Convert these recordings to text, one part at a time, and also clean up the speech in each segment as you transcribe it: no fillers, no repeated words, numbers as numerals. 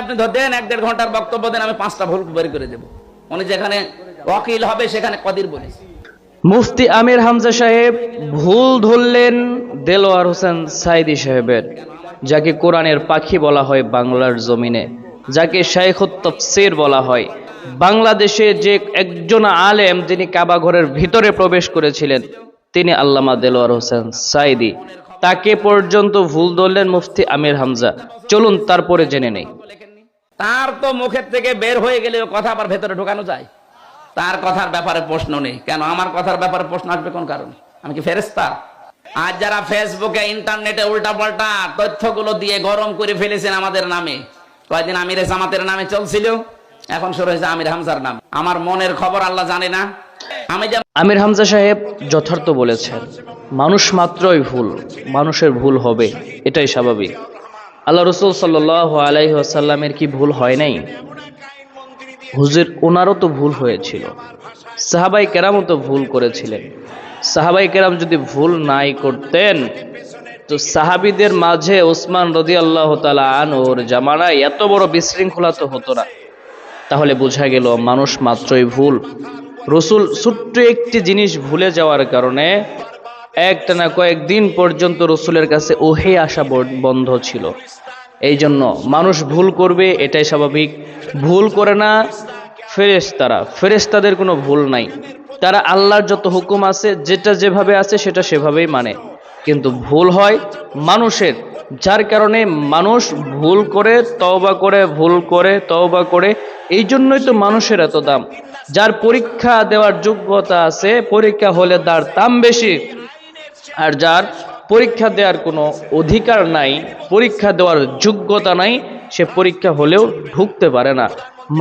আপনি দেন 1-1.5 ঘন্টার বক্তব্য দেন, আমি 5টা ভুল বের করে দেব। উনি যেখানে ওয়াকিল হবে সেখানে কদির বলি। মুফতি আমির হামজা সাহেব ভুল ধরলেন দেলোয়ার হোসেন সাইদি সাহেবের, যাকে কোরআনের পাখি বলা হয় বাংলার জমিনে, যাকে শাইখুত তাফসীর বলা হয়। বাংলাদেশে যে একজন আলেম যিনি কাবা ঘরের ভিতরে প্রবেশ করেছিলেন তিনি আল্লামা দেলোয়ার হোসেন সাইদি। তাকে পর্যন্ত ভুল ধরলেন মুফতি আমির হামজা। চলুন তারপরে জেনে নেই। তার তো মুখের থেকে বের হয়ে গেলে ও কথা আবার ভেতরে ঢোকানো যায়? তার কথার ব্যাপারে প্রশ্ন নেই কেন? আমার কথার ব্যাপারে প্রশ্ন আসবে কোন কারণে? আমি কি ফেরেশতা? আজ যারা ফেসবুকে ইন্টারনেটে উল্টাপাল্টা তথ্যগুলো দিয়ে গরম করে ফেলেছেন আমাদের নামে, কয়েকদিন আমিরে জামাতের নামে চলছিল, এখন শুরু হয়েছে আমির হামজার নাম। আমার মনের খবর আল্লাহ জানে না? আমির হামজা সাহেব যথার্থ বলেছেন, মানুষ মাত্রই ভুল, মানুষের ভুল হবে, এটাই স্বাভাবিক। আল্লাহ রসুল সাল্লাল্লাহু আলাইহি ওয়াসাল্লামের কি ভুল হয় নাই? হুজুর ওনারও তো ভুল হয়েছিল, সাহাবাই কেরামও তো ভুল করেছিলেন। সাহাবাই কেরাম যদি ভুল নাই করতেন তো সাহাবীদের মাঝে ওসমান রাদিয়াল্লাহু তাআলা আনহুর জামানায় এত বড় বিশৃঙ্খলা তো হতো না। তাহলে বোঝা গেল মানুষ মাত্রই ভুল। রসুল ছোট্ট একটি জিনিস ভুলে যাওয়ার কারণে একটানা কয়েকদিন পর্যন্ত রসুলের কাছে ওহে আসা বন্ধ ছিল। এই জন্য মানুষ ভুল করবে, এটাই স্বাভাবিক। ভুল করে না ফেরেশতারা, ফেরেশতাদের কোনো ভুল নাই। তারা আল্লাহর যত হুকুম আছে যেটা যেভাবে আছে সেটা সেভাবেই মানে, কিন্তু ভুল হয় মানুষের, যার কারণে মানুষ ভুল করে তওবা করে, ভুল করে তওবা করে। এই জন্যই তো মানুষের এত দাম। যার পরীক্ষা দেওয়ার যোগ্যতা আছে, পরীক্ষা হলে তার দাম বেশি, আর যার পরীক্ষা দেওয়ার কোনো অধিকার নাই, পরীক্ষা দেওয়ার যোগ্যতা নাই, সে পরীক্ষা হলেও ঢুকতে পারে না।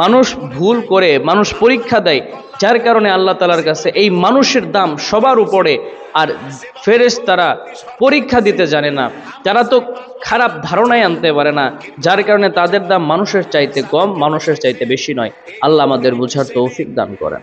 মানুষ ভুল করে, মানুষ পরীক্ষা দেয়, যার কারণে আল্লাহ তাআলার কাছে এই মানুষের দাম সবার উপরে। আর ফেরেশতারা পরীক্ষা দিতে জানে না, তারা তো খারাপ ধারণাই আনতে পারে না, যার কারণে তাদের দাম মানুষের চাইতে কম, মানুষের চাইতে বেশি নয়। আল্লাহ আমাদের বুঝার তৌফিক দান করেন।